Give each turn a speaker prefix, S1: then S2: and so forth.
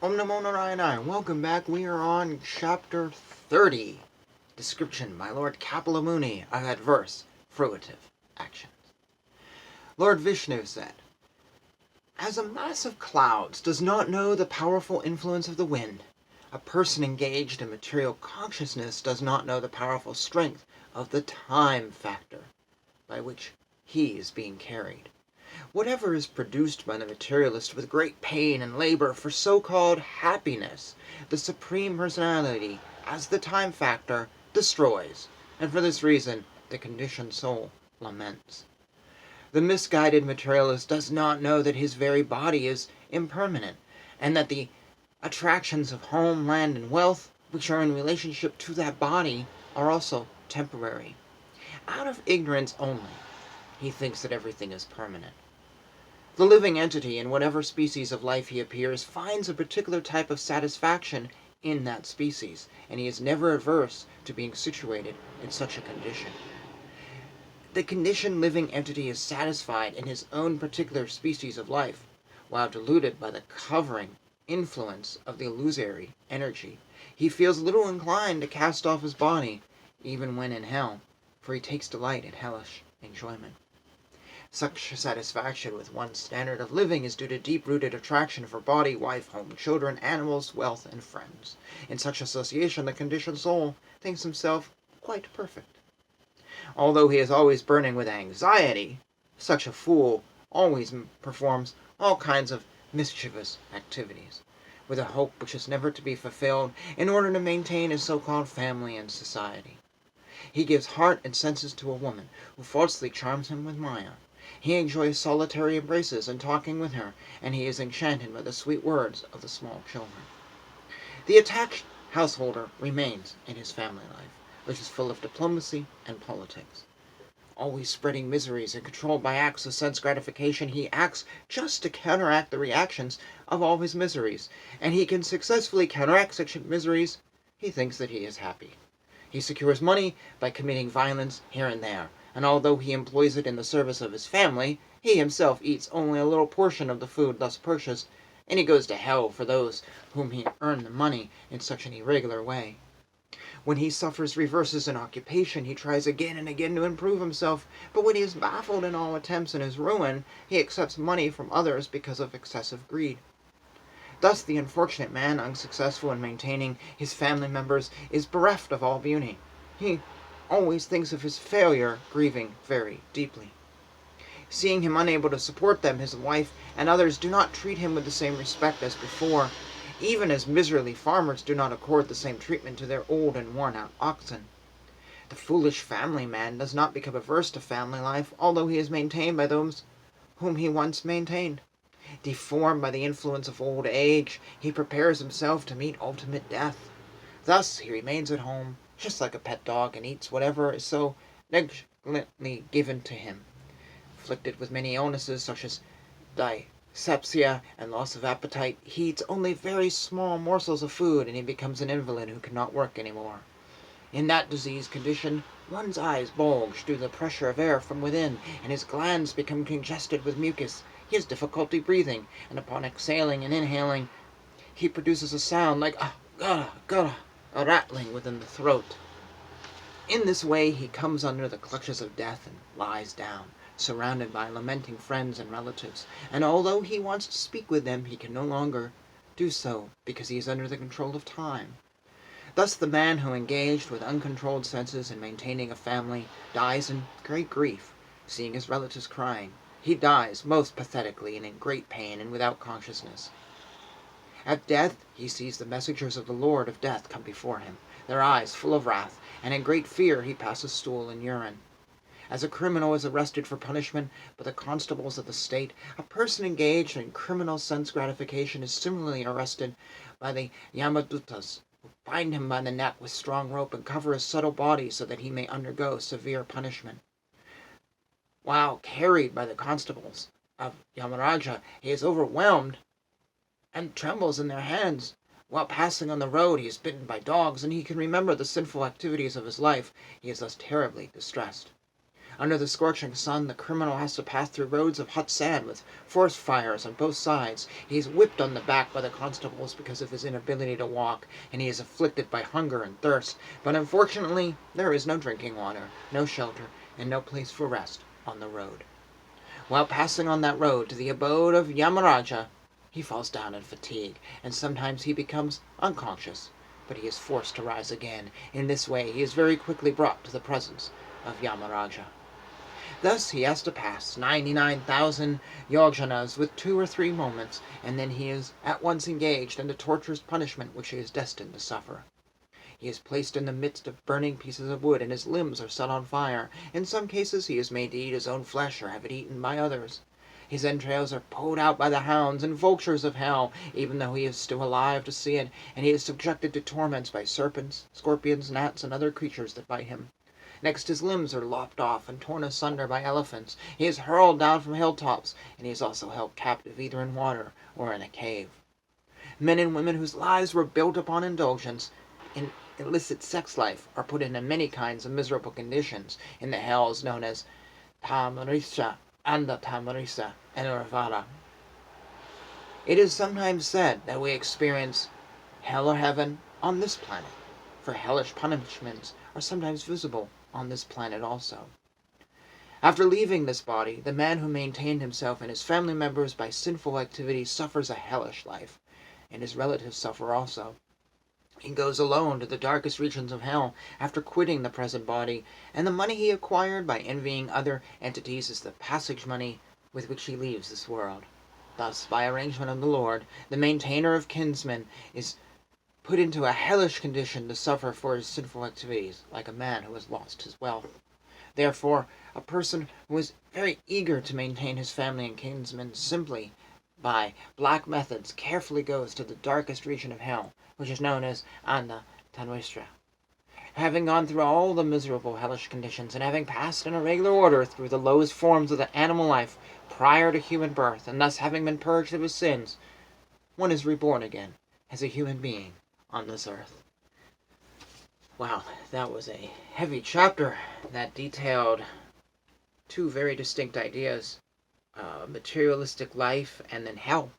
S1: Om Namo Narayana. Welcome back. We are on chapter 30. Description by Lord Kapila Muni of adverse, fruitive actions. Lord Vishnu said, as a mass of clouds does not know the powerful influence of the wind, a person engaged in material consciousness does not know the powerful strength of the time factor by which he is being carried. Whatever is produced by the materialist with great pain and labor for so-called happiness, the Supreme Personality, as the time factor, destroys, and for this reason the conditioned soul laments. The misguided materialist does not know that his very body is impermanent, and that the attractions of home, land, and wealth, which are in relationship to that body, are also temporary. Out of ignorance only, he thinks that everything is permanent. The living entity, in whatever species of life he appears, finds a particular type of satisfaction in that species, and he is never averse to being situated in such a condition. The conditioned living entity is satisfied in his own particular species of life, while deluded by the covering influence of the illusory energy. He feels little inclined to cast off his body, even when in hell, for he takes delight in hellish enjoyment. Such satisfaction with one's standard of living is due to deep-rooted attraction for body, wife, home, children, animals, wealth, and friends. In such association, the conditioned soul thinks himself quite perfect. Although he is always burning with anxiety, such a fool always performs all kinds of mischievous activities, with a hope which is never to be fulfilled, in order to maintain his so-called family and society. He gives heart and senses to a woman who falsely charms him with Maya. He enjoys solitary embraces and talking with her, and he is enchanted by the sweet words of the small children. The attached householder remains in his family life, which is full of diplomacy and politics. Always spreading miseries and controlled by acts of sense gratification, he acts just to counteract the reactions of all his miseries, and he can successfully counteract such miseries. He thinks that he is happy. He secures money by committing violence here and there, and although he employs it in the service of his family, he himself eats only a little portion of the food thus purchased, and he goes to hell for those whom he earned the money in such an irregular way. When he suffers reverses in occupation, he tries again and again to improve himself, but when he is baffled in all attempts and is ruined, he accepts money from others because of excessive greed. Thus the unfortunate man, unsuccessful in maintaining his family members, is bereft of all beauty. He always thinks of his failure, grieving very deeply. Seeing him unable to support them, his wife and others do not treat him with the same respect as before, even as miserly farmers do not accord the same treatment to their old and worn-out oxen. The foolish family man does not become averse to family life, although he is maintained by those whom he once maintained. Deformed by the influence of old age, he prepares himself to meet ultimate death. Thus he remains at home, just like a pet dog, and eats whatever is so negligently given to him. Afflicted with many illnesses such as dyspepsia and loss of appetite, he eats only very small morsels of food, and he becomes an invalid who cannot work any more. In that diseased condition, one's eyes bulge due to the pressure of air from within, and his glands become congested with mucus. He has difficulty breathing, and upon exhaling and inhaling, he produces a sound like a rattling within the throat. In this way he comes under the clutches of death and lies down, surrounded by lamenting friends and relatives, and although he wants to speak with them, he can no longer do so because he is under the control of time. Thus the man who engaged with uncontrolled senses in maintaining a family dies in great grief, seeing his relatives crying. He dies most pathetically and in great pain and without consciousness. At death he sees the messengers of the Lord of Death come before him, their eyes full of wrath, and in great fear he passes stool and urine. As a criminal is arrested for punishment by the constables of the state, a person engaged in criminal sense gratification is similarly arrested by the Yamadutas, who bind him by the neck with strong rope and cover his subtle body so that he may undergo severe punishment. While carried by the constables of Yamaraja, he is overwhelmed and trembles in their hands. While passing on the road, he is bitten by dogs, and he can remember the sinful activities of his life. He is thus terribly distressed. Under the scorching sun, the criminal has to pass through roads of hot sand with forest fires on both sides. He is whipped on the back by the constables because of his inability to walk, and he is afflicted by hunger and thirst. But unfortunately, there is no drinking water, no shelter, and no place for rest on the road. While passing on that road to the abode of Yamaraja, he falls down in fatigue, and sometimes he becomes unconscious, but he is forced to rise again. In this way, he is very quickly brought to the presence of Yamaraja. Thus he has to pass 99,000 yojanas with 2 or 3 moments, and then he is at once engaged in the torturous punishment which he is destined to suffer. He is placed in the midst of burning pieces of wood, and his limbs are set on fire. In some cases he is made to eat his own flesh or have it eaten by others. His entrails are pulled out by the hounds and vultures of hell, even though he is still alive to see it, and he is subjected to torments by serpents, scorpions, gnats, and other creatures that bite him. Next, his limbs are lopped off and torn asunder by elephants. He is hurled down from hilltops, and he is also held captive either in water or in a cave. Men and women whose lives were built upon indulgence in illicit sex life are put into many kinds of miserable conditions in the hells known as Tamarisha, Tamarisa, and Nirvana. It is sometimes said that we experience hell or heaven on this planet, for hellish punishments are sometimes visible on this planet also. After leaving this body, the man who maintained himself and his family members by sinful activities suffers a hellish life, and his relatives suffer also. He goes alone to the darkest regions of hell after quitting the present body, and the money he acquired by envying other entities is the passage money with which he leaves this world. Thus, by arrangement of the Lord, the maintainer of kinsmen is put into a hellish condition to suffer for his sinful activities, like a man who has lost his wealth. Therefore, a person who is very eager to maintain his family and kinsmen simply by black methods carefully goes to the darkest region of hell, which is known as Anda Tanwistra. Having gone through all the miserable hellish conditions, and having passed in a regular order through the lowest forms of the animal life prior to human birth, and thus having been purged of his sins, one is reborn again as a human being on this earth. Wow, that was a heavy chapter that detailed 2 very distinct ideas, materialistic life and then hell.